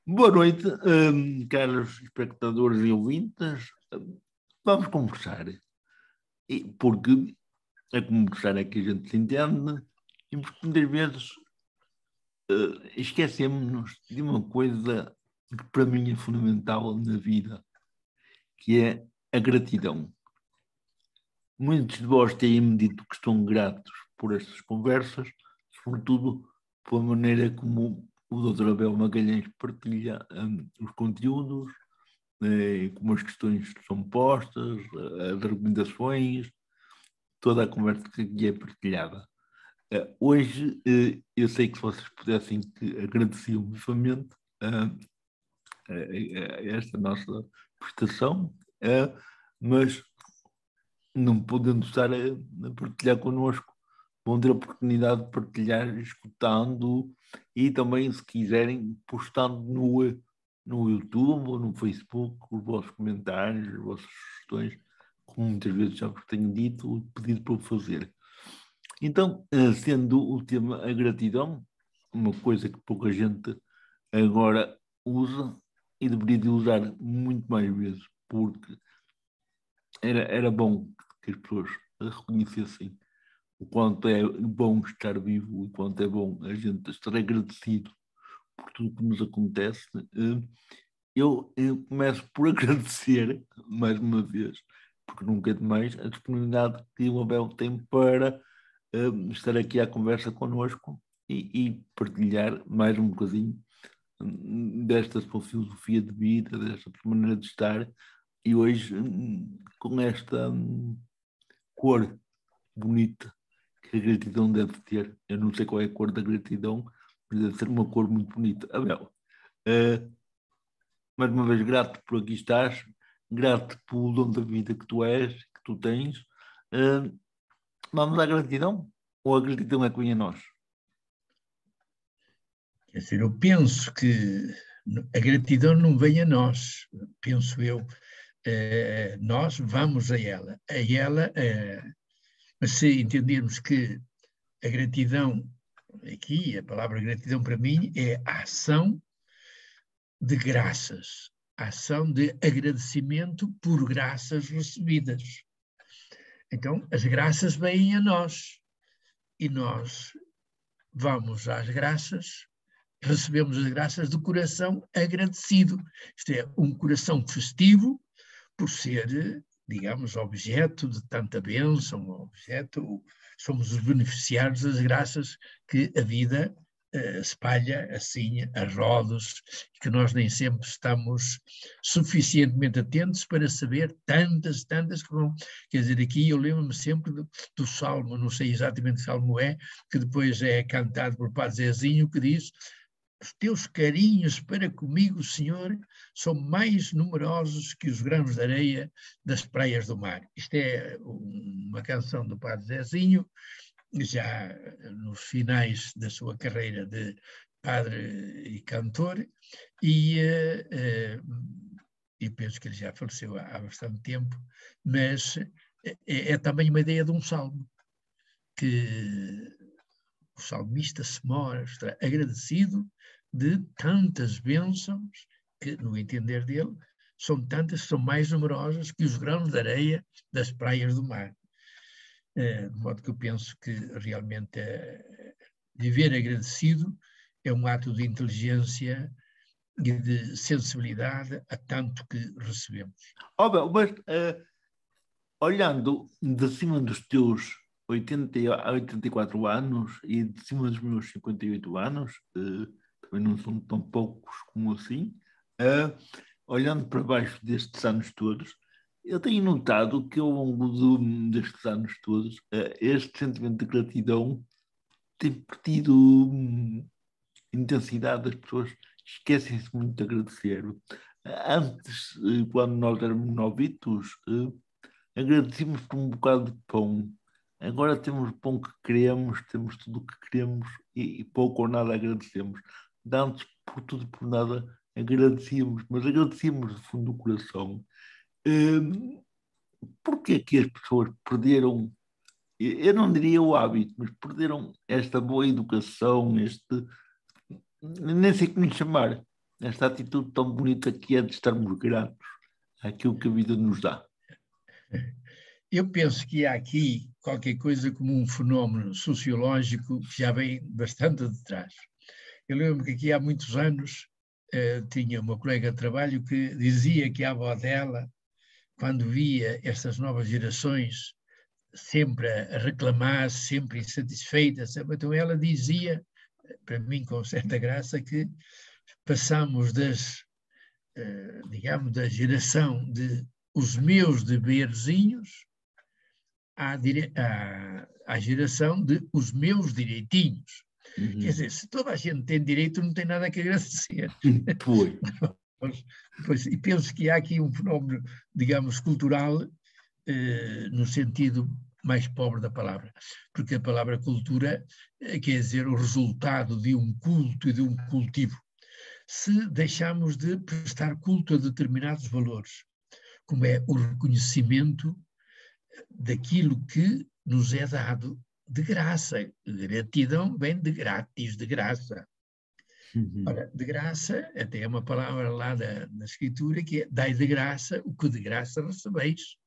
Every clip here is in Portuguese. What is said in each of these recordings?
Boa noite, caros espectadores e ouvintes. Vamos conversar. Porque a conversar é que a gente se entende e muitas vezes esquecemos-nos de uma coisa que para mim é fundamental na vida, que é a gratidão. Muitos de vós têm-me dito que estão gratos por estas conversas, sobretudo pela maneira como o Dr. Abel Magalhães partilha os conteúdos, como as questões são postas, as argumentações, toda a conversa que aqui é partilhada. Hoje, eu sei que se vocês pudessem, que agradeciam vivamente esta nossa prestação, mas não podendo estar a partilhar connosco, vão ter a oportunidade de partilhar escutando e também, se quiserem, postando no YouTube ou no Facebook os vossos comentários, as vossas sugestões, como muitas vezes já vos tenho dito e pedido para o fazer. Então, sendo o tema a gratidão, uma coisa que pouca gente agora usa e deveria de usar muito mais vezes, porque era bom que as pessoas reconhecessem o quanto é bom estar vivo, o quanto é bom a gente estar agradecido por tudo que nos acontece. Eu começo por agradecer, mais uma vez, porque nunca é demais, a disponibilidade que o Abel tem para estar aqui à conversa connosco e partilhar mais um bocadinho desta sua filosofia de vida, desta maneira de estar, e hoje com esta cor bonita que a gratidão deve ter. Eu não sei qual é a cor da gratidão, mas deve ser uma cor muito bonita. Abel, mais uma vez grato por aqui estás, grato pelo dom da vida que tu és, que tu tens. Vamos à gratidão? Ou a gratidão é que vem a nós? Quer dizer, eu penso que a gratidão não vem a nós, penso eu. Nós vamos a ela. Mas se entendermos que a gratidão, aqui, a palavra gratidão para mim é a ação de graças, a ação de agradecimento por graças recebidas. Então, as graças vêm a nós e nós vamos às graças, recebemos as graças do coração agradecido. Isto é, um coração festivo por ser, digamos, objeto de tanta bênção, somos os beneficiários das graças que a vida espalha assim a rodos, que nós nem sempre estamos suficientemente atentos para saber tantas que vão. Quer dizer, aqui eu lembro-me sempre do Salmo, não sei exatamente que Salmo é, que depois é cantado por Padre Zezinho, que diz: os teus carinhos para comigo, Senhor, são mais numerosos que os grãos de areia das praias do mar. Isto é uma canção do Padre Zezinho, já nos finais da sua carreira de padre e cantor, e penso que ele já faleceu há bastante tempo, mas é também uma ideia de um salmo, que o salmista se mostra agradecido de tantas bênçãos que, no entender dele, são tantas, são mais numerosas que os grãos de areia das praias do mar. De modo que eu penso que realmente viver agradecido é um ato de inteligência e de sensibilidade a tanto que recebemos. Mas olhando de cima dos teus 84 anos e de cima dos meus 58 anos, também não são tão poucos como assim, olhando para baixo destes anos todos, eu tenho notado que ao longo destes anos todos, este sentimento de gratidão tem perdido intensidade. As pessoas esquecem-se muito de agradecer. Antes, quando nós éramos novitos, agradecemos por um bocado de pão. Agora temos o pão que queremos, temos tudo o que queremos e pouco ou nada agradecemos. Antes, por tudo e por nada, agradecíamos, mas agradecíamos do fundo do coração. Porquê que as pessoas perderam eu não diria o hábito, mas perderam esta boa educação, nem sei como lhe chamar, esta atitude tão bonita que é de estarmos gratos àquilo que a vida nos dá. Eu penso que há aqui qualquer coisa como um fenómeno sociológico que já vem bastante de trás. Eu lembro que aqui há muitos anos tinha uma colega de trabalho que dizia que a avó dela, quando via estas novas gerações sempre a reclamar, sempre insatisfeitas, então ela dizia, para mim com certa graça, que passamos digamos, da geração de os meus deverzinhos à geração de os meus direitinhos. Uhum. Quer dizer, se toda a gente tem direito, não tem nada que agradecer. Foi. E penso que há aqui um fenómeno, digamos, cultural, no sentido mais pobre da palavra, porque a palavra cultura quer dizer o resultado de um culto e de um cultivo. Se deixarmos de prestar culto a determinados valores, como é o reconhecimento daquilo que nos é dado de graça. Gratidão vem de grátis, de graça. Uhum. Ora, de graça, até é uma palavra lá na Escritura que é: dai de graça o que de graça recebeis.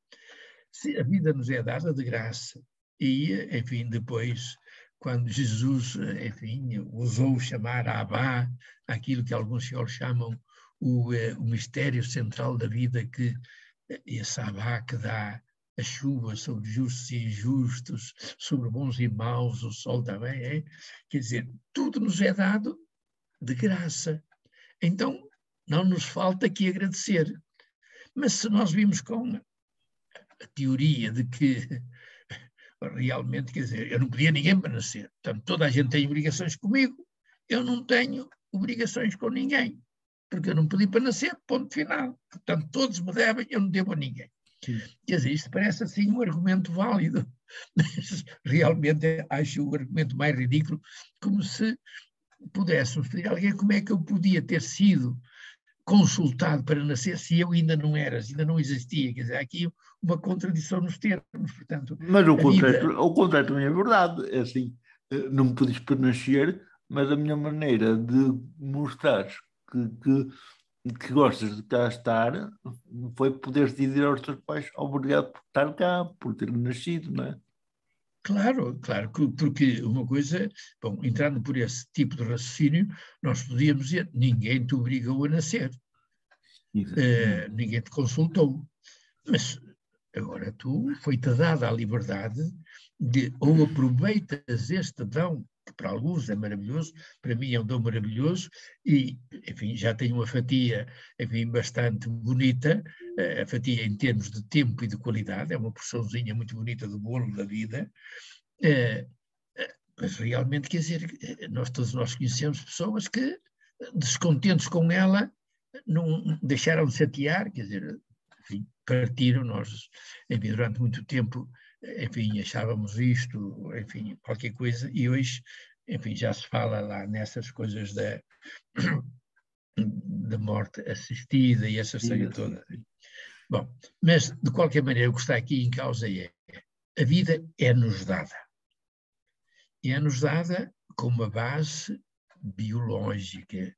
Se a vida nos é dada de graça, e, enfim, depois, quando Jesus, enfim, ousou chamar a Abá, aquilo que alguns senhores chamam o mistério central da vida, que esse Abá que dá a chuva sobre justos e injustos, sobre bons e maus, o sol também, é? Quer dizer, tudo nos é dado de graça. Então, não nos falta que agradecer. Mas se nós vimos com a teoria de que realmente, quer dizer, eu não pedia ninguém para nascer, portanto, toda a gente tem obrigações comigo, eu não tenho obrigações com ninguém, porque eu não pedi para nascer, ponto final. Portanto, todos me devem, eu não devo a ninguém. Quer dizer, isto parece assim um argumento válido, mas realmente acho o argumento mais ridículo, como se pudéssemos pedir a alguém como é que eu podia ter sido consultado para nascer se eu ainda não era, se ainda não existia. Quer dizer, há aqui uma contradição nos termos, portanto, Mas a vida... o contrário também é verdade. É assim, não me pedis para nascer, mas a minha maneira de mostrar que gostas de cá estar foi poderes dizer aos teus pais obrigado por estar cá, por ter nascido, não é? Claro, claro, porque uma coisa, bom, entrando por esse tipo de raciocínio, nós podíamos dizer: ninguém te obrigou a nascer, ninguém te consultou, mas agora foi-te dada a liberdade de ou aproveitas este dom, que para alguns é maravilhoso, para mim é um dom maravilhoso, e, enfim, já tenho uma fatia, enfim, bastante bonita, a fatia em termos de tempo e de qualidade, é uma porçãozinha muito bonita do bolo da vida, mas realmente, quer dizer, todos nós conhecemos pessoas que, descontentes com ela, não deixaram de chatear, quer dizer, enfim, partiram. Nós, enfim, durante muito tempo, enfim, achávamos isto, enfim, qualquer coisa, e hoje, enfim, já se fala lá nessas coisas da morte assistida e essa história toda. Bom, mas, de qualquer maneira, o que está aqui em causa é: a vida é-nos dada. E é-nos dada com uma base biológica,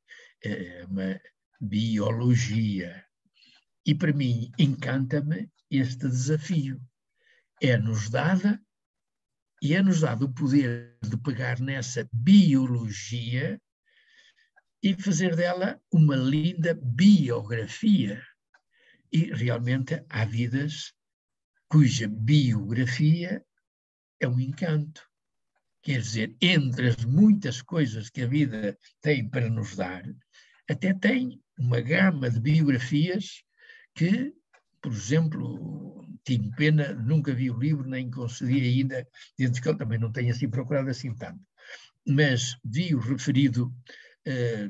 uma biologia. E para mim encanta-me este desafio. É-nos dada e é-nos dado o poder de pegar nessa biologia e fazer dela uma linda biografia. E realmente há vidas cuja biografia é um encanto. Quer dizer, entre as muitas coisas que a vida tem para nos dar, até tem uma gama de biografias que, por exemplo, tive pena, nunca vi o livro, nem concedi ainda, desde que eu também não tenho assim procurado assim tanto, mas vi-o referido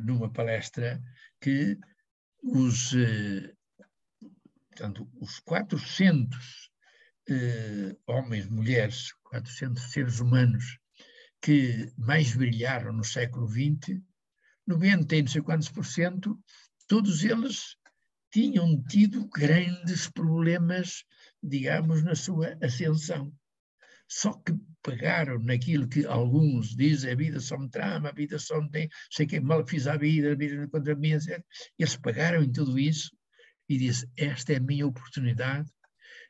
numa palestra que portanto, os 400 homens, mulheres, 400 seres humanos que mais brilharam no século XX, 90 e não sei quantos por cento, todos eles tinham tido grandes problemas, digamos, na sua ascensão. só que pegaram naquilo que alguns dizem, a vida só me trama, a vida só me tem, sei que mal fiz à vida, a vida não contra mim, etc. Eles pegaram em tudo isso e disse, esta é a minha oportunidade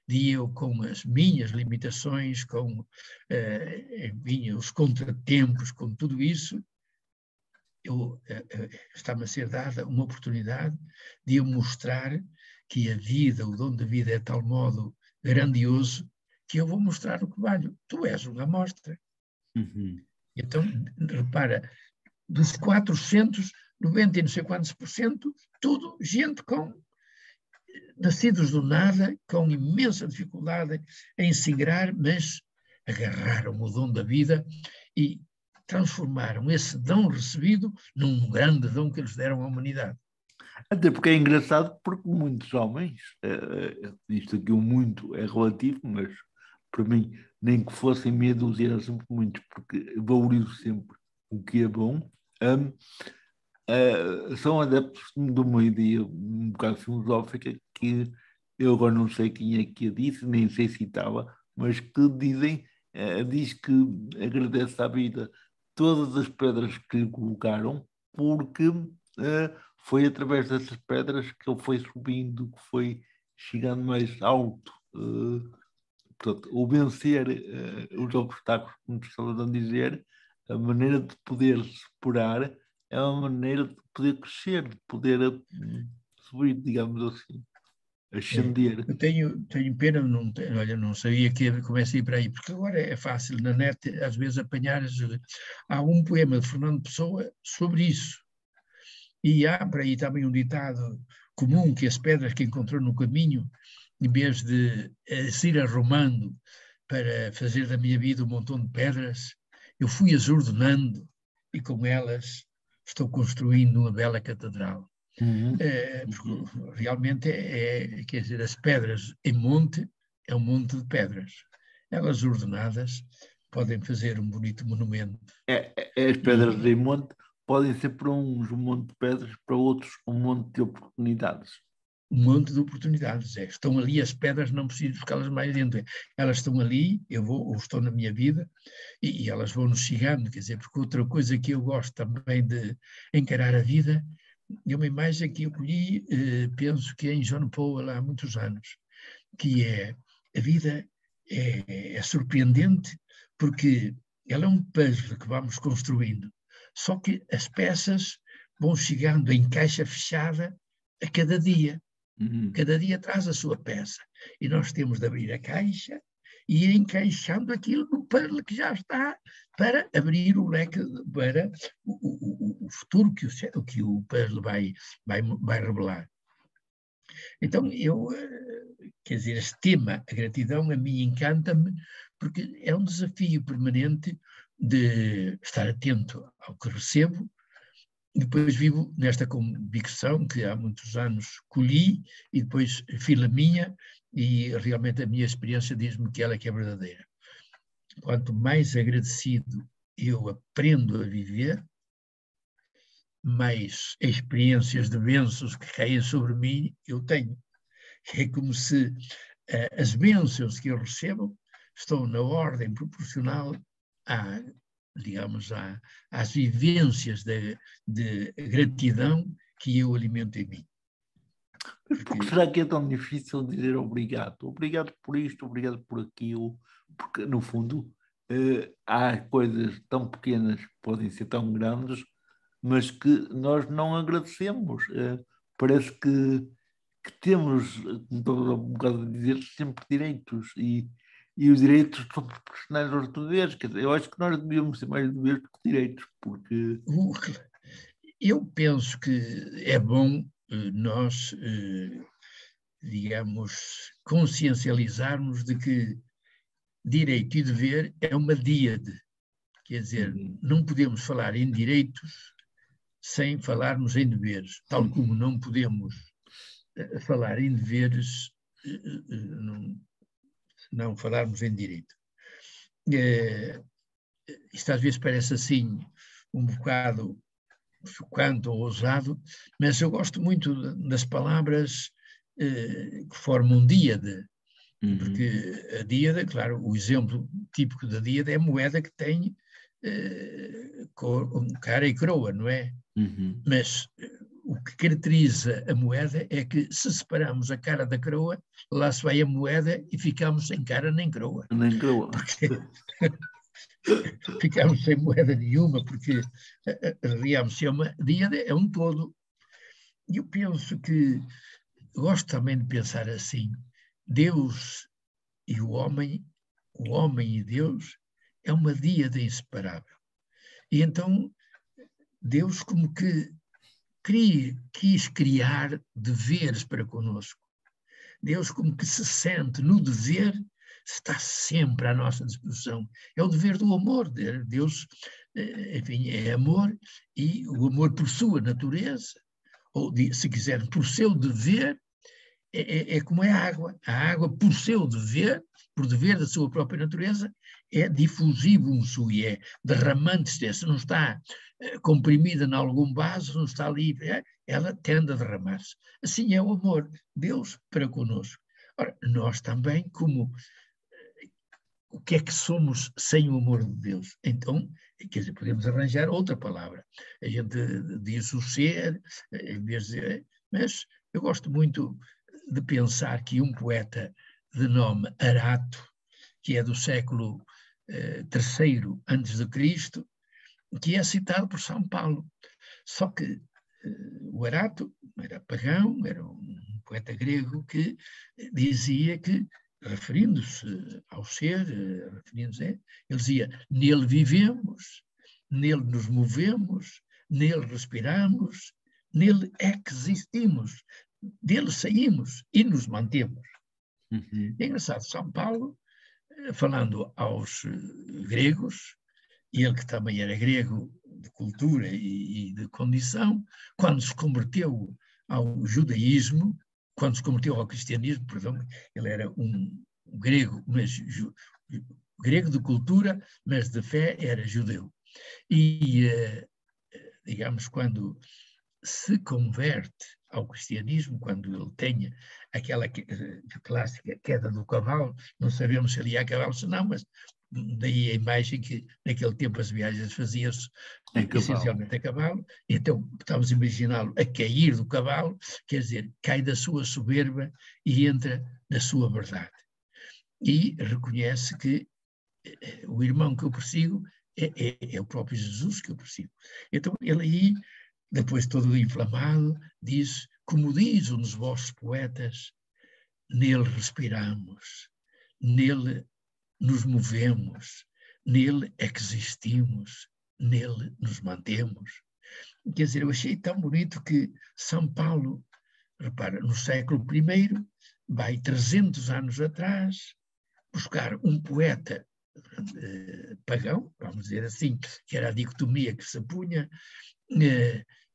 de eu, com as minhas limitações, com os contratempos, com tudo isso, está-me a ser dada uma oportunidade de eu mostrar que a vida, o dom da vida é de tal modo grandioso que eu vou mostrar o que valho. Tu és uma amostra. Uhum. Então, repara, dos 490 e não sei quantos por cento, tudo gente nascidos do nada, com imensa dificuldade em se ingrar, mas agarraram o dom da vida e transformaram esse dom recebido num grande dom que eles deram à humanidade. Até porque é engraçado, porque muitos homens, isto aqui o muito é relativo, mas para mim, nem que fossem meia dúzia, eram sempre muitos, porque valorizo sempre o que é bom. São adeptos de uma ideia um bocado filosófica que eu agora não sei quem é que a disse, nem sei se estava, mas que diz que agradece à vida todas as pedras que lhe colocaram, porque foi através dessas pedras que ele foi subindo, que foi chegando mais alto. Portanto, o vencer os obstáculos, como estava a dizer, a maneira de poder superar é uma maneira de poder crescer, de poder subir, digamos assim, ascender. Eu tenho pena, olha, não sabia que comecei a ir para aí, porque agora é fácil na net, às vezes, apanhar. Há um poema de Fernando Pessoa sobre isso. E há para aí também um ditado comum que as pedras que encontrou no caminho, em vez de se ir arrumando para fazer da minha vida um montão de pedras, eu fui as ordenando e com elas estou construindo uma bela catedral. Uhum. Porque realmente quer dizer, as pedras em monte é um monte de pedras. Elas ordenadas podem fazer um bonito monumento. As pedras E em monte podem ser para uns um monte de pedras, para outros um monte de oportunidades. um monte de oportunidades. Estão ali as pedras, não preciso buscá-las mais dentro. Elas estão ali, eu vou, ou estão na minha vida, e elas vão-nos chegando, quer dizer, porque outra coisa que eu gosto também de encarar a vida, é uma imagem que eu colhi, penso que é em John Paul há muitos anos, que é a vida é surpreendente porque ela é um puzzle que vamos construindo, só que as peças vão chegando em caixa fechada a cada dia. Uhum. Cada dia traz a sua peça. E nós temos de abrir a caixa e ir encaixando aquilo no puzzle que já está para abrir o leque para o futuro que o puzzle vai revelar. Então, quer dizer, este tema, a gratidão, a mim encanta-me, porque é um desafio permanente de estar atento ao que recebo. Depois vivo nesta convicção que há muitos anos colhi e depois fiz a minha, e realmente a minha experiência diz-me que ela é verdadeira. Quanto mais agradecido eu aprendo a viver, mais experiências de bênçãos que caem sobre mim eu tenho. É como se as bênçãos que eu recebo estão na ordem proporcional à, digamos, às vivências de gratidão que eu alimento em mim. Mas por que será que é tão difícil dizer obrigado? Obrigado por isto, obrigado por aquilo, porque no fundo há coisas tão pequenas que podem ser tão grandes, mas que nós não agradecemos. Parece que temos, como estou um bocado a dizer, sempre direitos e os direitos são proporcionais aos deveres. Quer dizer, eu acho que nós devíamos ter mais deveres do que direitos, porque. Eu penso que é bom nós, digamos, consciencializarmos de que direito e dever é uma díade. Quer dizer, não podemos falar em direitos sem falarmos em deveres, tal como não podemos falar em deveres não falarmos em direito. Isto às vezes parece assim um bocado chocante ou ousado, mas eu gosto muito das palavras que formam um díade. Porque a díade, claro, o exemplo típico da díade é a moeda que tem cara e coroa, não é? Mas o que caracteriza a moeda é que, se separarmos a cara da coroa, lá se vai a moeda e ficamos sem cara nem coroa. Nem coroa. Porque ficamos sem moeda nenhuma, porque digamos, díade é um todo. E eu penso que, gosto também de pensar assim, Deus e o homem e Deus, é uma díade inseparável. E então Deus como que quis criar deveres para conosco. Deus como que se sente no dever, está sempre à nossa disposição. É o dever do amor. Deus, enfim, é amor, e o amor por sua natureza, ou se quiser, por seu dever, é como é a água. A água, por seu dever, por dever da sua própria natureza, é diffusivum sui, é derramante-se. Se não está comprimida em algum vaso, não está livre, ela tende a derramar-se. Assim é o amor, Deus para conosco. Ora, nós também, como o que é que somos sem o amor de Deus? Então, quer dizer, podemos arranjar outra palavra. A gente diz o ser, em vez de... Mas eu gosto muito de pensar que um poeta de nome Arato, que é do século III antes de Cristo, que é citado por São Paulo. Só que o Arato era pagão, era um poeta grego que dizia que, referindo-se ao ser, ele dizia: nele vivemos, nele nos movemos, nele respiramos, nele existimos, dele saímos e nos mantemos. É engraçado, São Paulo, falando aos gregos, e ele que também era grego de cultura e de condição, quando se converteu ao judaísmo, quando se converteu ao cristianismo, perdão, ele era um grego, mas grego de cultura, mas de fé era judeu. E, digamos, quando se converte ao cristianismo, quando ele tenha aquela clássica queda do cavalo, não sabemos se ele ia a cavalo ou não, mas daí a imagem que naquele tempo as viagens faziam-se essencialmente a cavalo, então estamos a imaginá-lo a cair do cavalo, quer dizer, cai da sua soberba e entra na sua verdade. E reconhece que o irmão que eu persigo é o próprio Jesus que eu persigo. Então ele aí, depois todo inflamado, diz, como diz um dos vossos poetas, nele respiramos, nele nos movemos, nele existimos, nele nos mantemos. Quer dizer, eu achei tão bonito que São Paulo, repara, no século I, vai 300 anos atrás, buscar um poeta pagão, vamos dizer assim, que era a dicotomia que se punha,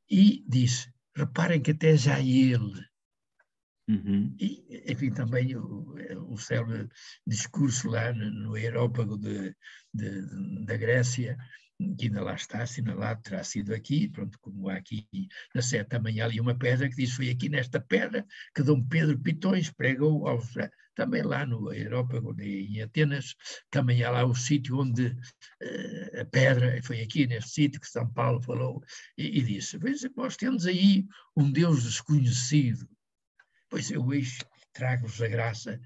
e diz, reparem que até já ele, e, enfim, também o célebre discurso lá no Aerópago da Grécia, que ainda lá está assinalado, terá sido aqui, pronto, como há aqui na Sé também há ali uma pedra que diz, foi aqui nesta pedra que Dom Pedro Pitões pregou aos... Também lá no Aerópago, em Atenas, também há lá o sítio onde a pedra, foi aqui neste sítio que São Paulo falou, e disse, nós temos aí um Deus desconhecido. Pois eu hoje trago-vos a graça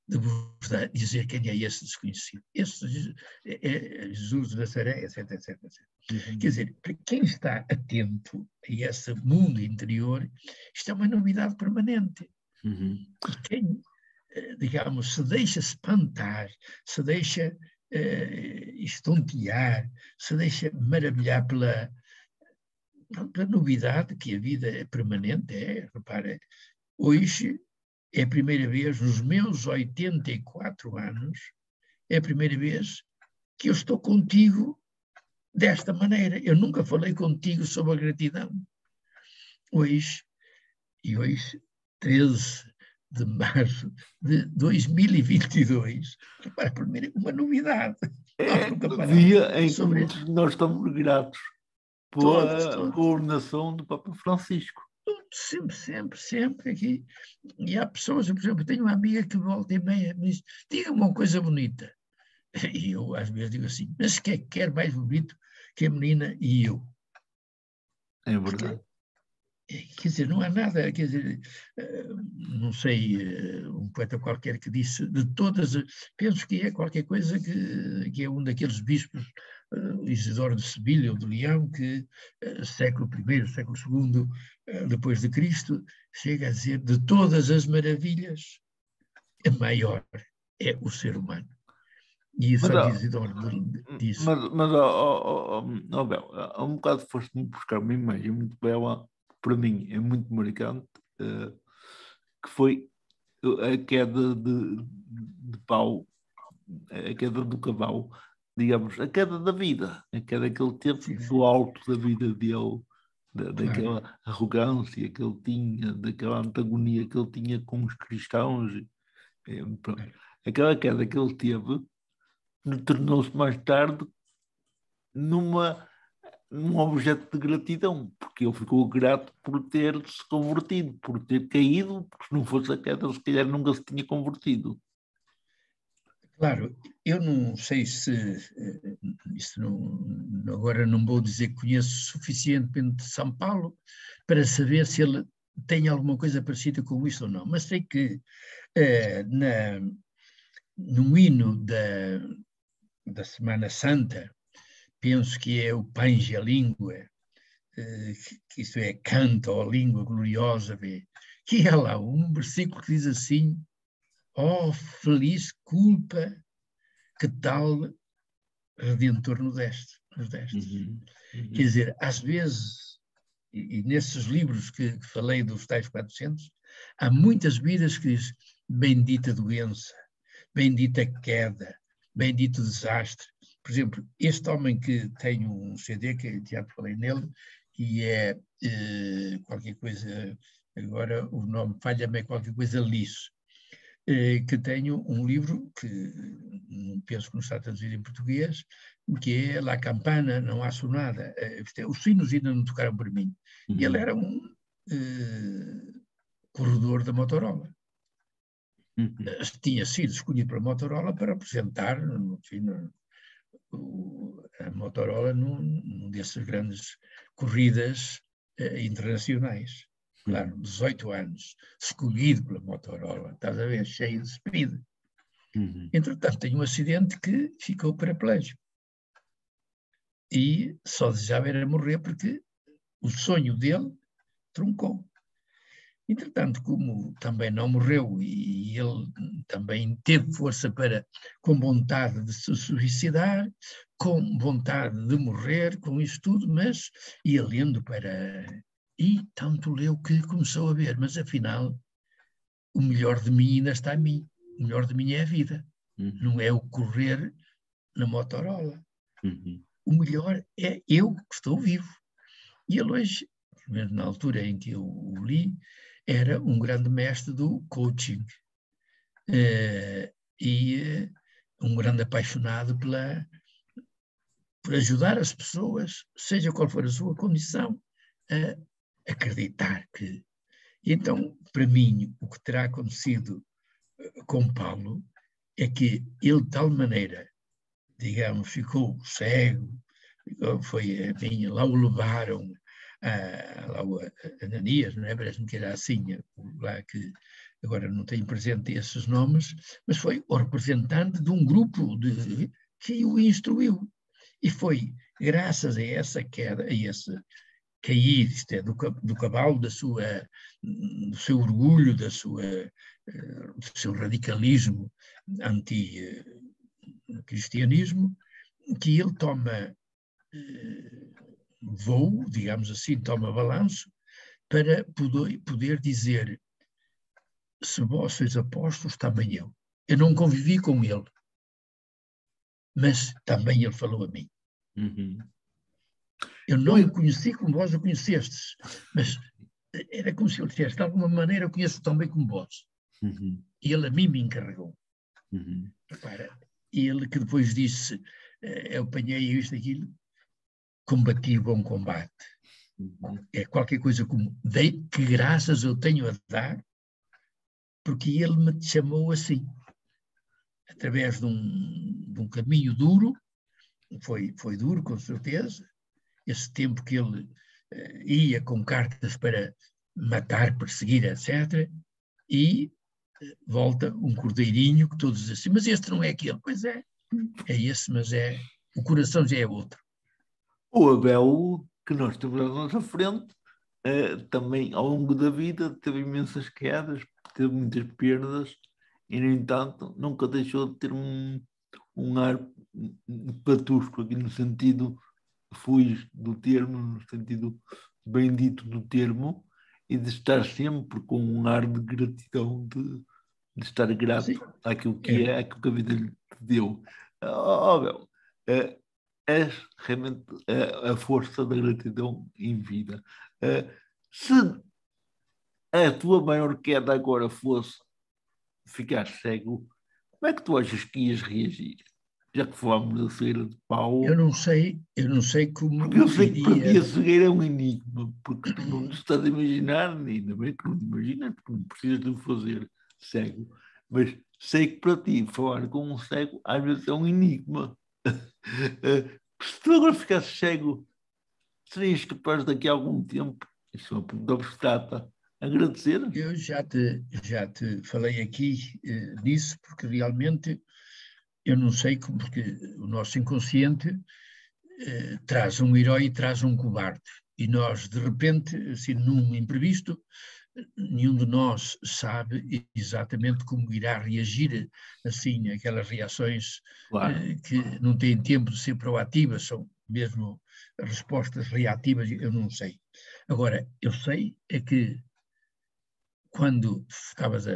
de vos dizer quem é esse desconhecido. Esse é Jesus de Nazaré, etc, etc, etc. Quer dizer, para quem está atento a esse mundo interior, isto é uma novidade permanente. E quem, digamos, se deixa espantar, se deixa estontear, se deixa maravilhar pela novidade, que a vida é permanente, repara, hoje é a primeira vez, nos meus 84 anos, é a primeira vez que eu estou contigo desta maneira. Eu nunca falei contigo sobre a gratidão. Hoje, 13 de março de 2022, repara, primeiro uma novidade. É o dia em que nós estamos gratos pela ordenação do Papa Francisco. sempre, sempre, sempre aqui. E há pessoas, por exemplo, tenho uma amiga que volta e meia me diz, diga-me uma coisa bonita. E eu às vezes digo assim, mas quem é que quer mais bonito que a menina e eu? É Porque, verdade. quer dizer, não há nada, quer dizer, não sei, um poeta qualquer que disse, de todas, penso que é qualquer coisa que é um daqueles bispos, Isidoro de Sevilha ou de Leão, que século I, século II, depois de Cristo, chega a dizer, de todas as maravilhas, a maior é o ser humano. E Mas, São ó, Isidoro diz, Bel, há um bocado foste-me buscar uma imagem muito bela, para mim é muito marcante, eh, que foi a queda de pau, a queda do cavalo, digamos, a queda da vida, a queda que ele teve sim, do alto da vida dele, claro, daquela arrogância que ele tinha, daquela antagonia que ele tinha com os cristãos. Pronto. claro. Aquela queda que ele teve tornou-se mais tarde numa, num objeto de gratidão, porque ele ficou grato por ter se convertido, por ter caído, porque se não fosse a queda, se calhar nunca se tinha convertido. Claro, eu não sei se, isso agora não vou dizer que conheço suficientemente São Paulo para saber se ele tem alguma coisa parecida com isso ou não, mas sei que no hino da Semana Santa, penso que é o Pange a Língua, que isto é, canta ó língua gloriosa, vê, que é lá um versículo que diz assim, ó feliz culpa, que tal Redentor nos destes. Uhum, Quer uhum, dizer, às vezes, e nesses livros que falei dos tais 400, há muitas vidas que diz bendita doença, bendita queda, bendito desastre. Por exemplo, este homem que tem um CD, que já falei nele, que é qualquer coisa, agora o nome falha-me, é qualquer coisa liso, que tenho um livro que penso que não está traduzido em português, que é La Campana, não há sonada. Os sinos ainda não tocaram por mim. E ele uhum, era um corredor da Motorola. uhum, Tinha sido escolhido pela Motorola para apresentar enfim, a Motorola num dessas grandes corridas internacionais. Claro, uhum, 18 anos, escolhido pela Motorola, estás a ver, cheio de speed. uhum, Entretanto, tem um acidente que ficou paraplégico. E só desejava era morrer porque o sonho dele truncou. Entretanto, como também não morreu e ele também teve força para, com vontade de se suicidar, com vontade de morrer, com isso tudo, mas ia lendo para. E tanto leu que começou a ver, mas afinal, o melhor de mim ainda está em mim. O melhor de mim é a vida, uhum, não é o correr na Motorola. uhum, O melhor é eu que estou vivo. E ele hoje, pelo menos na altura em que eu o li, era um grande mestre do coaching e um grande apaixonado por ajudar as pessoas, seja qual for a sua condição, a acreditar que. E então, para mim, o que terá acontecido com Paulo é que ele, de tal maneira, digamos, ficou cego, foi, enfim, lá o levaram, lá o Ananias, não é? Parece-me que era assim, lá que agora não tenho presente esses nomes, mas foi o representante de um grupo que o instruiu. E foi graças a essa queda, a esse cair, isto é, do cavalo, do seu orgulho, do seu radicalismo anti-cristianismo, que ele toma voo, digamos assim, toma balanço, para poder dizer: se vós sois apóstolos, também eu. Eu não convivi com ele, mas também ele falou a mim. uhum. Eu não o Ui, conheci como vós o conhecestes, mas era como se ele dissesse: de alguma maneira eu conheço tão bem como vós. uhum, E ele a mim me encarregou. uhum, Repara, ele que depois disse: eu apanhei isto, aquilo, combati o bom combate. É qualquer coisa como que graças eu tenho a dar, porque ele me chamou assim, através de um caminho duro, foi duro, com certeza, esse tempo que ele ia com cartas para matar, perseguir, etc., e volta um cordeirinho que todos dizem assim, mas este não é aquele. Pois é esse, mas o coração já é outro. O Abel, que nós temos à nossa frente, também ao longo da vida teve imensas quedas, teve muitas perdas e, no entanto, nunca deixou de ter um ar patusco, aqui no sentido fui do termo, no sentido bendito do termo, e de estar sempre com um ar de gratidão, de estar grato Sim, àquilo que é, àquilo que a vida lhe deu. Abel, és realmente a força da gratidão em vida. Se a tua maior queda agora fosse ficar cego, como é que tu achas que ias reagir? Já que falámos da cegueira de eu Paulo, não sei, eu não sei porque como eu sei que para ti a iria. cegueira é um enigma, porque tu não te estás a imaginar, ainda bem que não te imaginas, porque não precisas de o fazer cego, mas sei que para ti falar com um cego às vezes é um enigma. Se tu agora ficasses cego, serias capaz daqui a algum tempo, isso é uma pergunta abstrata, agradecer? Eu já te falei aqui disso, porque realmente eu não sei como, porque o nosso inconsciente traz um herói e traz um cobarde. E nós, de repente, assim, num imprevisto, nenhum de nós sabe exatamente como irá reagir, assim, aquelas reações Claro. que não têm tempo de ser proativas, são mesmo respostas reativas, eu não sei. Agora, eu sei é que quando estavas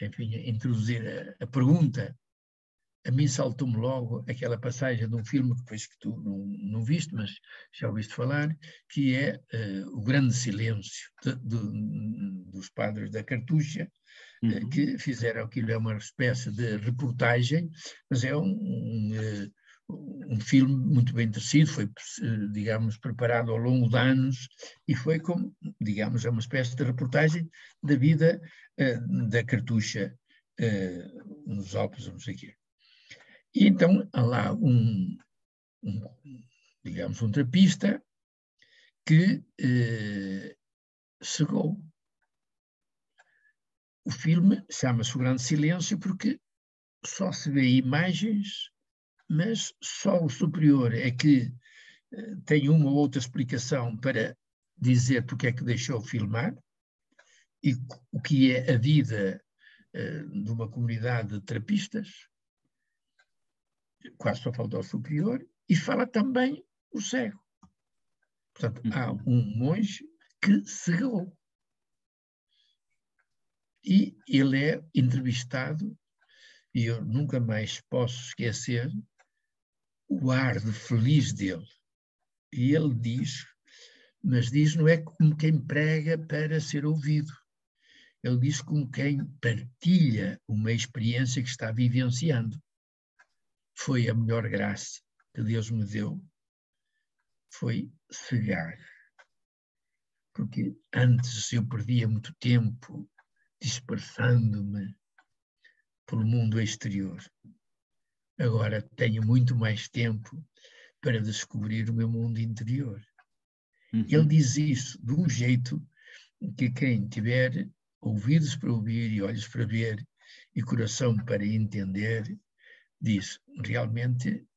enfim, a introduzir a pergunta, a mim saltou-me logo aquela passagem de um filme que depois que tu não viste, mas já ouviste falar, que é O Grande Silêncio, dos padres da Cartucha, Uhum. que fizeram aquilo, é uma espécie de reportagem, mas é um filme muito bem tecido, foi, digamos, preparado ao longo de anos e foi como, digamos, é uma espécie de reportagem da vida da Cartucha nos Alpes, não sei o quê. E então há lá digamos, um trapista que chegou. O filme chama-se O Grande Silêncio porque só se vê imagens, mas só o superior é que tem uma ou outra explicação para dizer porque é que deixou filmar e o que é a vida de uma comunidade de trapistas, quase só falta o superior, e fala também o cego. Portanto, há Uhum. um monge que cegou. E ele é entrevistado, e eu nunca mais posso esquecer o ar de feliz dele. E ele diz, mas diz não é como quem prega para ser ouvido. Ele diz como quem partilha uma experiência que está vivenciando. Foi a melhor graça que Deus me deu, foi cegar. Porque antes eu perdia muito tempo dispersando-me pelo mundo exterior. Agora tenho muito mais tempo para descobrir o meu mundo interior. Ele Uhum. diz isso de um jeito que quem tiver ouvidos para ouvir e olhos para ver e coração para entender, diz realmente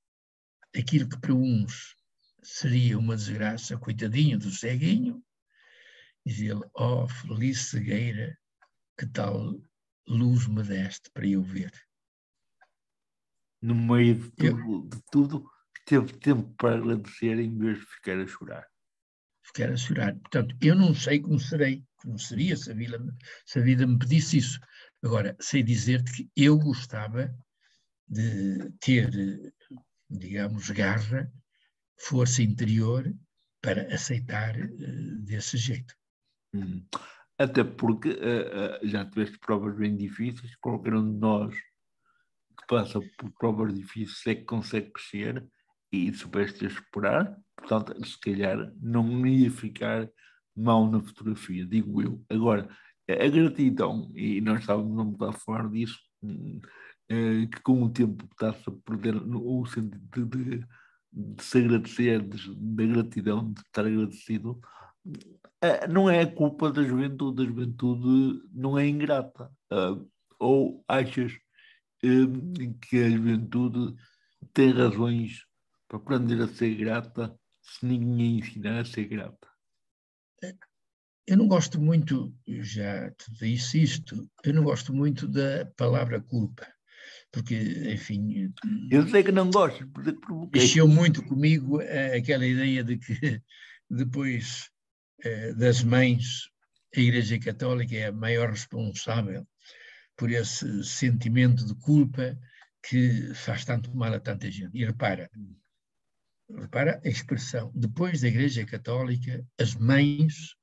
aquilo que para uns seria uma desgraça, coitadinho do ceguinho, diz ele, ó feliz cegueira, que tal luz me deste para eu ver. No meio Eu de tudo, teve tempo para agradecer em vez de ficar a chorar. ficar a chorar. Portanto, eu não sei como serei, como seria se a vida me pedisse isso. Agora, sei dizer-te que eu gostava de ter, digamos, garra, força interior para aceitar desse jeito. Uhum. Até porque já tiveste provas bem difíceis, qualquer um de nós que passa por provas difíceis é que consegue crescer e soubeste esperar, portanto, se calhar não ia ficar mal na fotografia, digo eu. Agora, a gratidão, e nós estávamos a falar disso, que com o tempo está-se a perder o sentido de se agradecer, da gratidão, de estar agradecido. Não é a culpa da juventude não é ingrata. Ou achas que a juventude tem razões para aprender a ser grata se ninguém ensinar a ser grata? Eu não gosto muito, eu já te disse isto, eu não gosto muito da palavra culpa, porque, enfim, Eu sei que não gosto, por isso é que provoquei. mexeu muito comigo aquela ideia de que depois das mães, a Igreja Católica é a maior responsável por esse sentimento de culpa que faz tanto mal a tanta gente. E repara a expressão, depois da Igreja Católica, as mães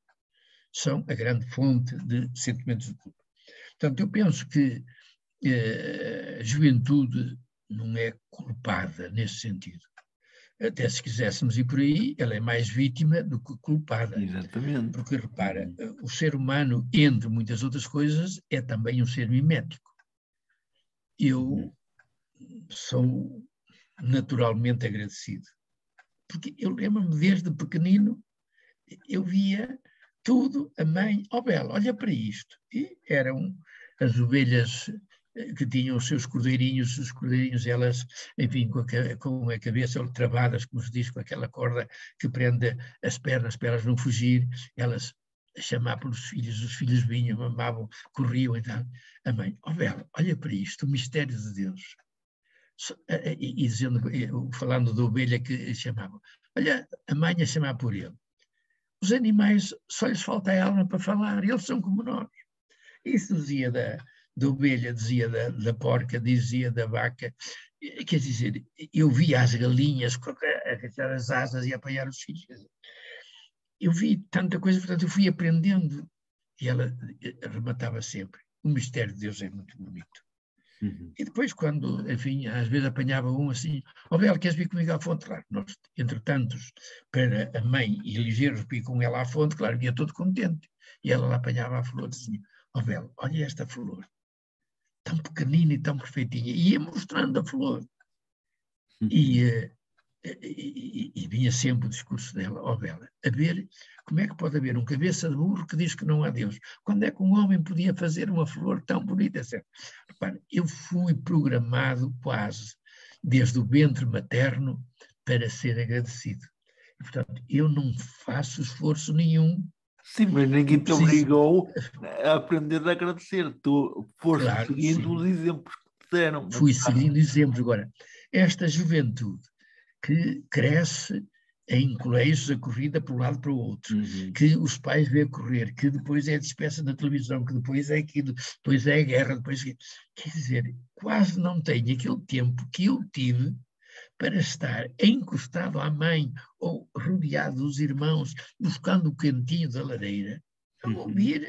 são a grande fonte de sentimentos de culpa. Portanto, eu penso que a juventude não é culpada nesse sentido. Até se quiséssemos ir por aí, ela é mais vítima do que culpada. Exatamente. Porque, repara, o ser humano, entre muitas outras coisas, é também um ser mimético. Eu sou naturalmente agradecido. Porque eu lembro-me desde pequenino, eu via tudo, a mãe, Bela, olha para isto. E eram as ovelhas que tinham os seus cordeirinhos, os cordeirinhos, elas, enfim, com a cabeça travadas, como se diz, com aquela corda que prende as pernas para elas não fugir, elas a chamar pelos filhos, os filhos vinham, mamavam, corriam e tal. A mãe, Bela, olha para isto, o mistério de Deus. E dizendo, falando da ovelha que chamava, olha a mãe a chamar por ele. Os animais só lhes falta a alma para falar, eles são como nós. Isso dizia da ovelha, dizia da porca, dizia da vaca. Quer dizer, eu via as galinhas agachar as asas e apanhar os filhos. Eu vi tanta coisa, portanto, eu fui aprendendo. E ela arrematava sempre. O mistério de Deus é muito bonito. Uhum. E depois, quando, enfim, às vezes apanhava um assim, Bela, queres vir comigo à fonte? Claro, nós, entre tantos, para a mãe e ligeiros para ir com ela à fonte, claro, vinha todo contente. E ela lá apanhava a flor e dizia, Bela, olha esta flor, tão pequenina e tão perfeitinha. E ia mostrando a flor. E, e vinha sempre o discurso dela, Bela, a ver como é que pode haver um cabeça de burro que diz que não há Deus. Quando é que um homem podia fazer uma flor tão bonita? Repare, eu fui programado quase desde o ventre materno para ser agradecido. E, portanto, eu não faço esforço nenhum. Sim, mas ninguém te Preciso, obrigou a aprender a agradecer. Tu foste claro, seguindo os sim, exemplos que te deram. fui seguindo exemplos. Agora, esta juventude que cresce em colégios a corrida para um lado para o outro, Uhum. que os pais vêem correr, que depois é dispersa na televisão, que depois é aquilo, depois é a guerra, depois... Quer dizer, quase não tem aquele tempo que eu tive para estar encostado à mãe ou rodeado dos irmãos, buscando o cantinho da lareira, a Uhum. ouvir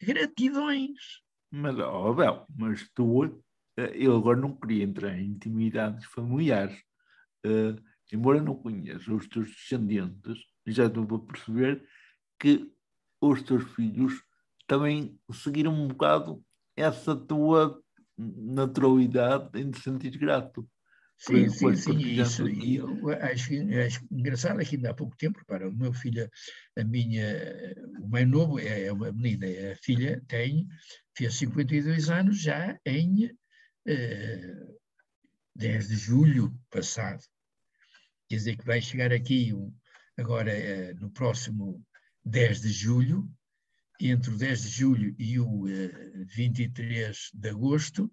gratidões. Mas, oh, Bel, mas tu, eu agora não queria entrar em intimidades familiares. Eh, Embora não conheça os teus descendentes, já estou a perceber que os teus filhos também seguiram um bocado essa tua naturalidade em te sentir grato. Por Sim, isso, sim, depois sim, partilhando isso. E aqui. eu acho engraçado é que ainda há pouco tempo, para o meu filho, o mais novo é uma menina, a filha fez 52 anos já em 10 de julho passado. Quer dizer que vai chegar aqui agora no próximo 10 de julho, entre o 10 de julho e o 23 de agosto,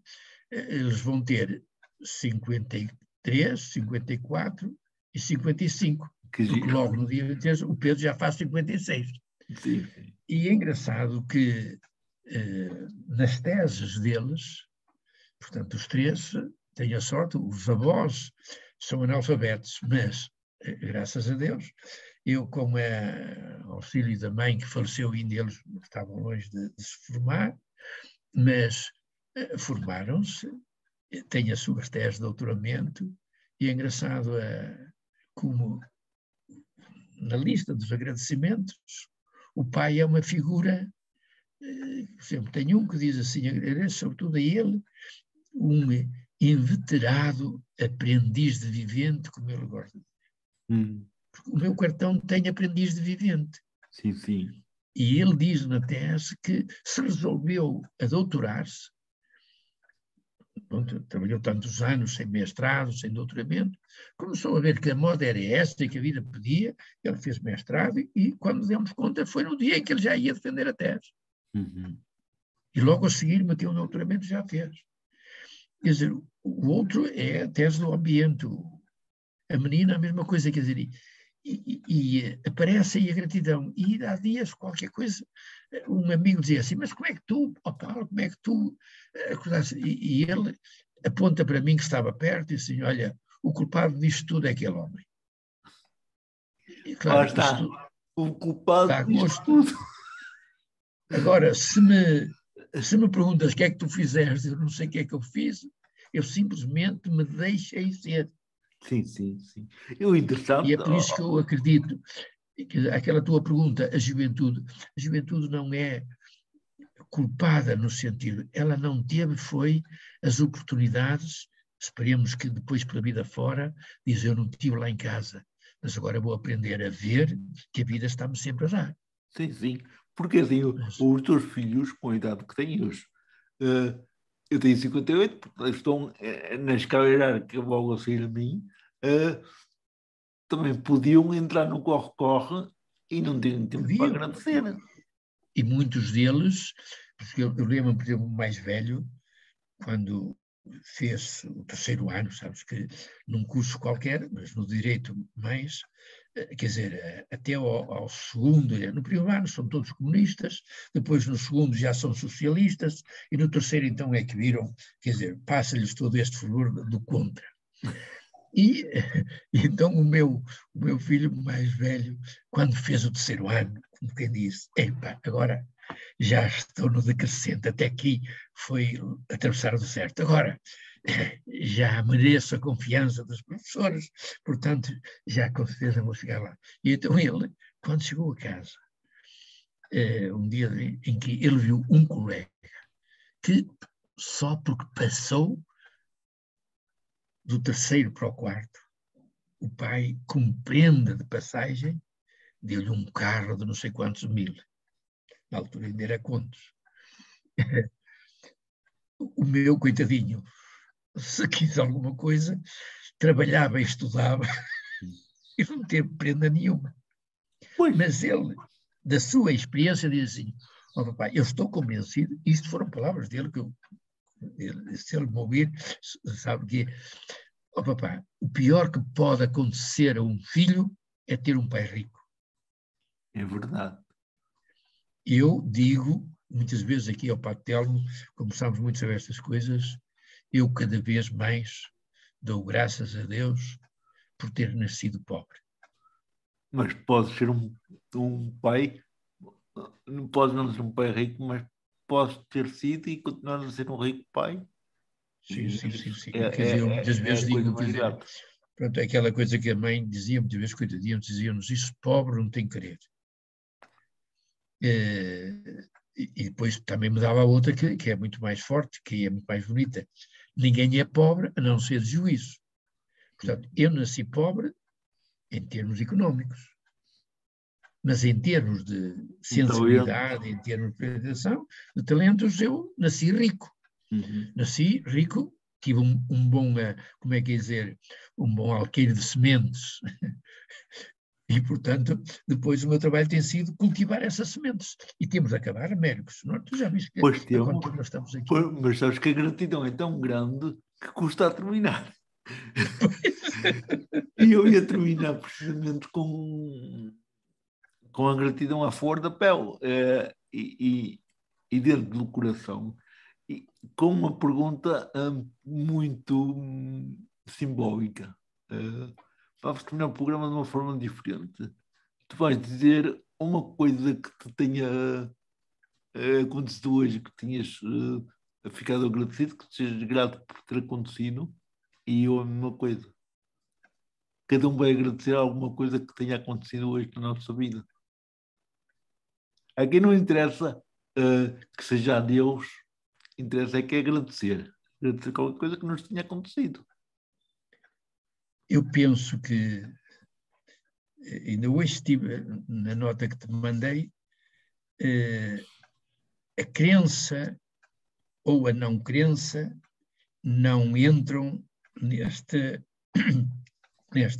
eles vão ter 53, 54 e 55, Que porque giro. logo no dia 23 o Pedro já faz 56. Sim, sim. E é engraçado que nas teses deles, portanto, os três têm a sorte, os avós são analfabetos, mas, graças a Deus, eu, com auxílio da mãe que faleceu ainda, eles estavam longe de se formar, mas formaram-se, têm as suas teses de doutoramento, e é engraçado como na lista dos agradecimentos, o pai é uma figura, sempre tem um que diz assim, agradeço sobretudo a ele, um inveterado aprendiz de vivente, como eu recordo. Porque o meu cartão tem aprendiz de vivente. Sim, sim. E ele diz na tese que se resolveu a doutorar-se, trabalhou tantos anos sem mestrado, sem doutoramento, começou a ver que a moda era esta e que a vida pedia, ele fez mestrado e quando demos conta foi no dia em que ele já ia defender a tese. E logo a seguir meteu um doutoramento e já fez. Quer dizer, o outro é a tese do ambiente, a menina a mesma coisa, quer dizer, e aparece aí a gratidão. E há dias, qualquer coisa, um amigo dizia assim, mas como é que tu, Paulo, como é que tu acordaste? E ele aponta para mim que estava perto e disse, olha, o culpado disto tudo é aquele homem. E claro, está. isto O culpado dá disto gosto. tudo. Agora, se me perguntas o que é que tu fizeste, eu não sei o que é que eu fiz, eu simplesmente me deixei ser. Sim, sim, sim. O interessante. E é por isso que eu acredito que aquela tua pergunta, a juventude não é culpada no sentido, ela não teve, foi as oportunidades, esperemos que depois pela vida fora, diz eu não estive lá em casa, mas agora vou aprender a ver que a vida está-me sempre a dar. Sim, sim. Porque assim, Mas, os teus filhos, com a idade que têm hoje, eu tenho 58, portanto, estão na escala hierárquica logo a sair a mim, também podiam entrar no corre-corre e não terem tempo para podiam, agradecer. e muitos deles, porque eu lembro, por exemplo, o mais velho, quando fez o terceiro ano, sabes que num curso qualquer, mas no direito mais, quer dizer, até ao segundo, no primeiro ano são todos comunistas, depois no segundo já são socialistas, e no terceiro então é que viram, quer dizer, passa-lhes todo este furor do contra. E então o meu filho mais velho, quando fez o terceiro ano, como quem disse, epá, agora já estou no decrescente, até aqui foi atravessar o deserto. Agora já mereço a confiança dos professores, portanto já com certeza vou chegar lá. E então ele, quando chegou a casa, um dia em que ele viu um colega que só porque passou do terceiro para o quarto, o pai, com prenda de passagem, deu-lhe um carro de não sei quantos mil. Na altura ainda era contos. O meu, coitadinho, se quis alguma coisa, trabalhava e estudava e não teve prenda nenhuma. Pois, Mas ele, da sua experiência, diz assim: oh, papai, eu estou convencido, isto foram palavras dele, se ele me ouvir, sabe que, oh, papai, o pior que pode acontecer a um filho é ter um pai rico. é verdade. Eu digo, muitas vezes aqui ao Pato Telmo, conversamos muito sobre estas coisas, eu cada vez mais dou graças a Deus por ter nascido pobre. Mas pode ser um pai, não pode não ser um pai rico, mas pode ter sido e continuar a ser um rico pai. Sim, E sim, sim, isso sim. é, Quer dizer, eu muitas é vezes a coisa digo, quer mais dizer, grave. pronto, é aquela coisa que a mãe dizia, muitas vezes, coitadinha, dizia-nos, isso pobre não tem querer. E depois também me dava a outra que é muito mais forte, que é muito mais bonita. Ninguém é pobre a não ser de juízo. Portanto, eu nasci pobre em termos económicos, mas em termos de Então, eu, sensibilidade, em termos de apresentação, de talentos, eu nasci rico. uhum. Nasci rico, tive um bom, como é que é dizer, um bom alqueire de sementes. E, portanto, depois o meu trabalho tem sido cultivar essas sementes. E temos de acabar, Américos. Não, tu já viste Pois há temos, quanto tempo nós estamos aqui? mas sabes que a gratidão é tão grande que custa a terminar. E eu ia terminar precisamente com a gratidão à flor da pele e dentro do coração, e com uma pergunta muito simbólica. Vamos terminar o programa de uma forma diferente. Tu vais dizer uma coisa que te tenha acontecido hoje, que tinhas ficado agradecido, que te sejas grato por ter acontecido, e eu a mesma coisa. cada um vai agradecer alguma coisa que tenha acontecido hoje na nossa vida. A quem não interessa que seja a Deus, interessa é que é agradecer. Agradecer qualquer coisa que nos tenha acontecido. Eu penso que, ainda hoje estive na nota que te mandei, a crença ou a não crença não entram nesta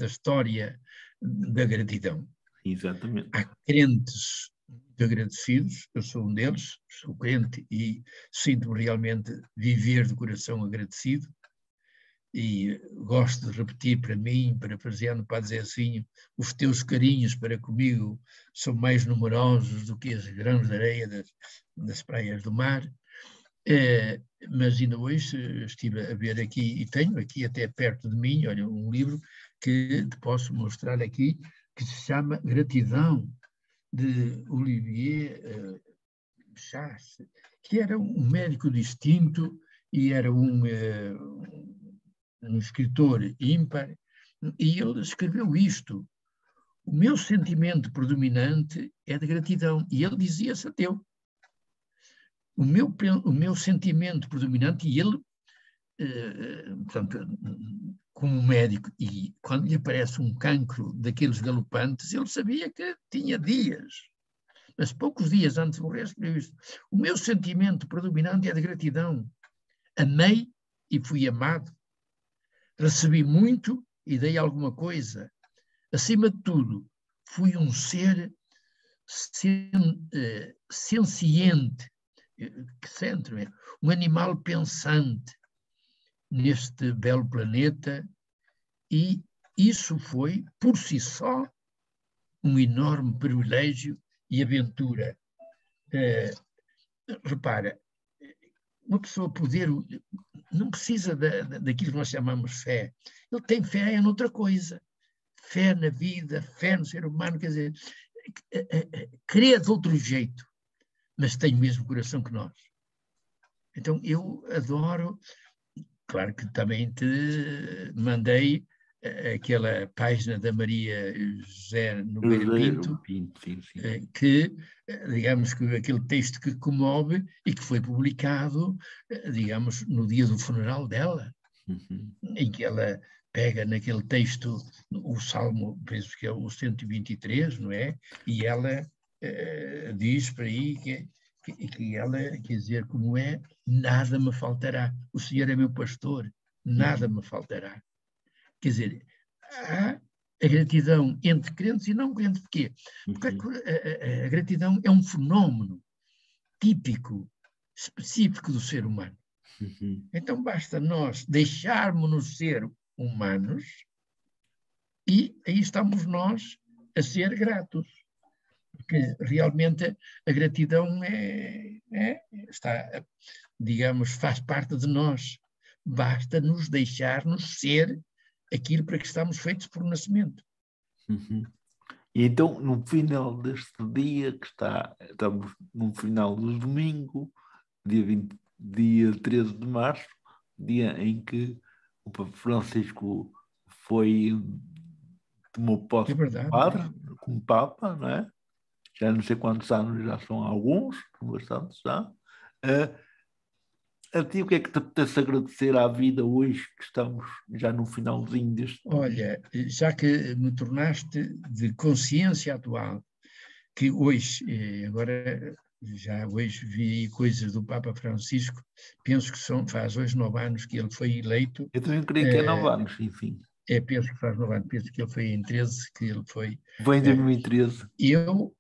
história da gratidão. Exatamente. Há crentes muito agradecidos, eu sou um deles, sou crente e sinto-me realmente viver de coração agradecido, e gosto de repetir para mim, parafraseando Padre Zezinho, os teus carinhos para comigo são mais numerosos do que as grãos de areia das praias do mar. Mas ainda hoje estive a ver aqui, e tenho aqui até perto de mim, olha, um livro que te posso mostrar aqui, que se chama Gratidão, de Olivier Chasse, que era um médico distinto e era um escritor ímpar, e ele escreveu isto: o meu sentimento predominante é de gratidão, e ele dizia-se ateu. O meu sentimento predominante, e ele, portanto, como médico, e quando lhe aparece um cancro daqueles galopantes, ele sabia que tinha dias, mas poucos dias antes de morrer escreveu isto: o meu sentimento predominante é de gratidão. Amei e fui amado. Recebi muito e dei alguma coisa. Acima de tudo, fui um ser senciente, um animal pensante neste belo planeta, e isso foi, por si só, um enorme privilégio e aventura. Repara, uma pessoa poder, não precisa daquilo que nós chamamos fé. Ele tem fé em outra coisa. Fé na vida, fé no ser humano, quer dizer, crê de outro jeito, mas tem o mesmo coração que nós. Então eu adoro, claro que também te mandei aquela página da Maria José Nogueira Pinto, Sim. que, digamos que aquele texto que comove e que foi publicado, digamos, no dia do funeral dela, em que ela pega naquele texto, o Salmo, penso que é o 123, não é? E ela diz para aí que ela, quer dizer, como é, nada me faltará. O Senhor é meu pastor, nada me faltará. Quer dizer, há a gratidão entre crentes e não crentes. Porquê? Porque a gratidão é um fenómeno típico, específico do ser humano. Então basta nós deixarmos-nos ser humanos e aí estamos nós a ser gratos. Porque realmente a gratidão está, digamos, faz parte de nós. Basta nos deixar-nos ser aquilo para que estamos feitos por nascimento. E então, no final deste dia, estamos no final do domingo, dia 13 de março, dia em que o Papa Francisco tomou posse como Papa, não é? Já não sei quantos anos, já são alguns, são bastantes já. A ti, o que é que te apetece agradecer à vida hoje, que estamos já no finalzinho deste... Olha, já que me tornaste de consciência atual, que hoje, agora já hoje vi coisas do Papa Francisco, penso que faz hoje 9 anos que ele foi eleito. Eu também creio que é 9 anos, enfim. Penso que faz 9 anos, penso que ele foi em 13, que ele foi... Foi em 2013. Eu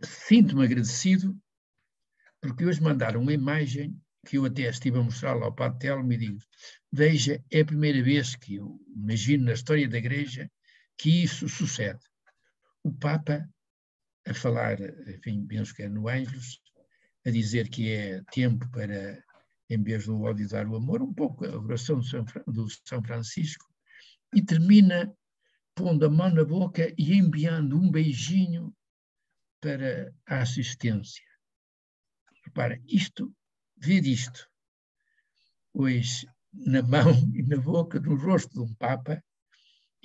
sinto-me agradecido, porque hoje mandaram uma imagem que eu até estive a mostrar ao Padre Telmo e digo: veja, é a primeira vez que eu imagino na história da Igreja que isso sucede. O Papa a falar, enfim, penso que é no Ângelus, a dizer que é tempo para, em vez do ódio, dar o amor, um pouco a oração do São Francisco, e termina pondo a mão na boca e enviando um beijinho para a assistência. Repara, ver isto, hoje, na mão e na boca, no rosto de um Papa,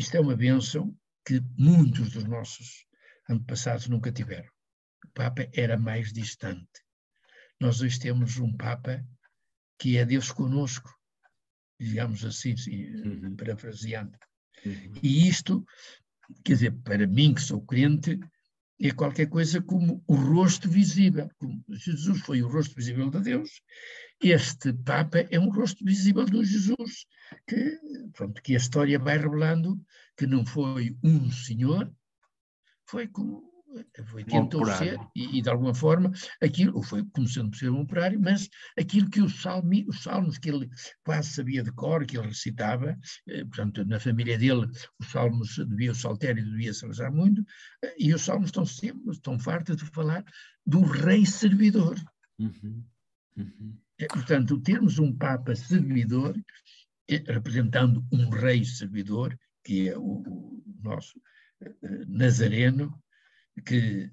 Isto é uma bênção que muitos dos nossos antepassados nunca tiveram. O Papa era mais distante. Nós hoje temos um Papa que é Deus conosco, digamos assim, parafraseando. E isto, quer dizer, para mim que sou crente, é qualquer coisa como o rosto visível. Como Jesus foi o rosto visível de Deus, este Papa é um rosto visível de Jesus, que, pronto, que a história vai revelando que não foi um senhor, tentou ser, e de alguma forma, aquilo, foi começando por ser um operário, mas aquilo que os salmos que ele quase sabia de cor, que ele recitava, portanto, na família dele, os salmos o saltério devia-se rezar muito, e os salmos estão fartos de falar do rei servidor. Portanto, termos um Papa servidor, representando um rei servidor, que é o nosso Nazareno, que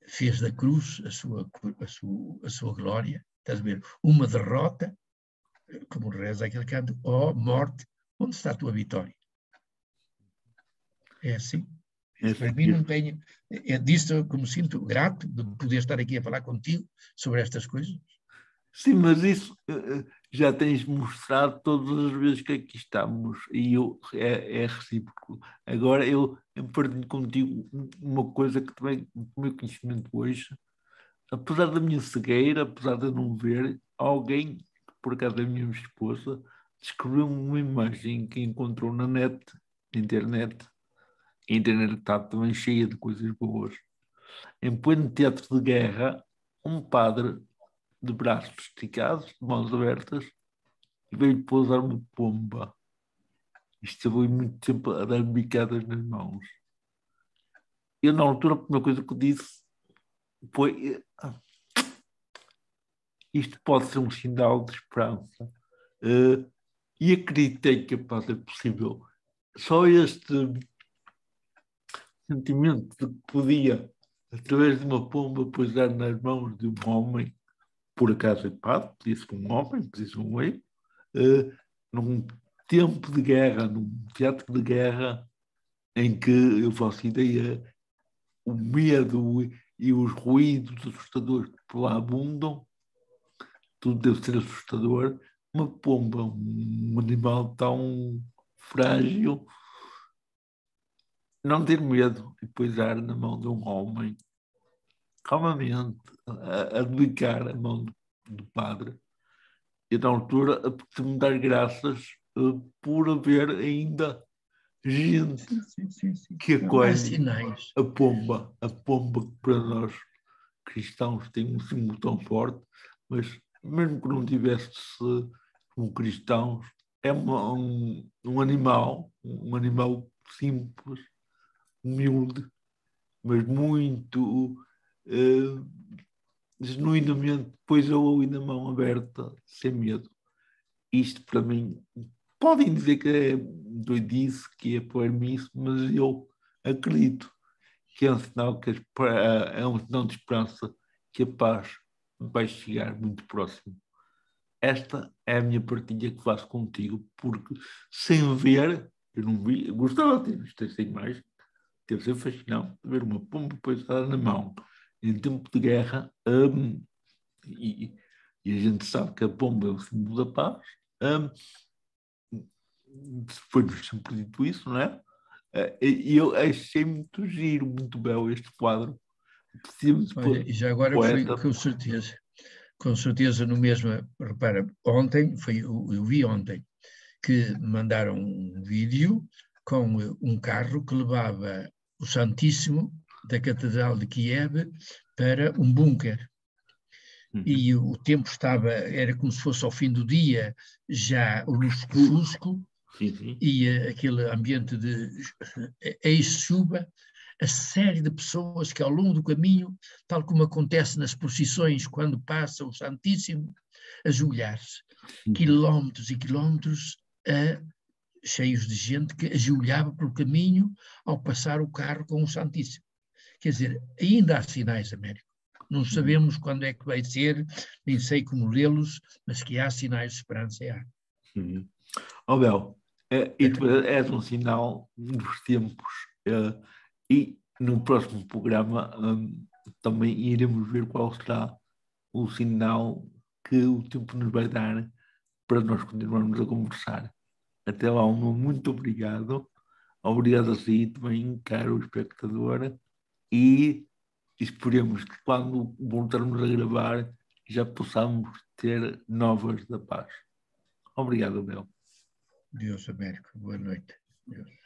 fez da cruz a sua glória, estás a ver? Uma derrota, como reza aquele canto, ó morte, onde está a tua vitória? É assim. Para mim não tenho, é disso que me sinto grato de poder estar aqui a falar contigo sobre estas coisas. Sim, mas isso já tens mostrado todas as vezes que aqui estamos e é recíproco. Agora eu partilho contigo uma coisa que também, o meu conhecimento hoje, apesar da minha cegueira, apesar de eu não ver, alguém, por acaso a minha esposa, descobriu uma imagem que encontrou na internet. A internet está também cheia de coisas boas. Em pleno teatro de guerra, um padre de braços esticados, de mãos abertas, e veio pousar uma pomba. Isto foi muito tempo a dar bicadas nas mãos. Eu, na altura, a primeira coisa que eu disse foi: isto pode ser um sinal de esperança. E acreditei que a paz é possível. Só este sentimento de que podia, através de uma pomba, pousar nas mãos de um homem, por acaso é padre, podia ser um homem, podia ser um rei, num tempo de guerra, num teatro de guerra, em que eu faço ideia, o medo e os ruídos assustadores que por lá abundam, tudo deve ser assustador. Uma pomba, um animal tão frágil, não ter medo e pousar na mão de um homem, calmamente, a dedicar a mão do padre. E na altura, apetece-me dar graças por haver ainda gente que acolhe a pomba que para nós cristãos tem um símbolo tão forte, mas mesmo que não tivesse como cristãos, é um animal simples, humilde, mas muito genuinamente pôs a ouve na mão aberta, sem medo. Isto para mim, podem dizer que é doidice, que é poermice, mas eu acredito que é um sinal é um sinal de esperança, que a paz vai chegar muito próximo. Esta é a minha partilha que faço contigo, porque sem ver, eu não vi, eu gostava de ter visto esta imagem, deve ser fascinante ver uma pomba pousada na mão em tempo de guerra, e a gente sabe que a pomba é o símbolo da paz. Foi-nos sempre dito isso, não é? E eu achei muito giro, muito belo este quadro. Olha, e já agora foi com certeza no mesmo, repara, ontem, eu vi ontem, que mandaram um vídeo com um carro que levava o Santíssimo da Catedral de Kiev para um bunker. E o tempo era como se fosse ao fim do dia, já o lusco-fusco, e aquele ambiente de ex-chuva, a série de pessoas que ao longo do caminho, tal como acontece nas procissões, quando passa o Santíssimo, ajoelhar-se, quilómetros e quilómetros, cheios de gente que ajoelhava pelo caminho ao passar o carro com o Santíssimo. Quer dizer, ainda há sinais, Américo. Não sabemos quando é que vai ser, nem sei como lê-los, mas que há sinais de esperança, há. Bel, E tu és um sinal dos tempos. E no próximo programa também iremos ver qual será o sinal que o tempo nos vai dar para nós continuarmos a conversar. Até lá, muito obrigado. Obrigado a si também, caro espectador. E esperemos que quando voltarmos a gravar já possamos ter novas da paz. Obrigado, Abel. Deus, Américo. Boa noite. Deus.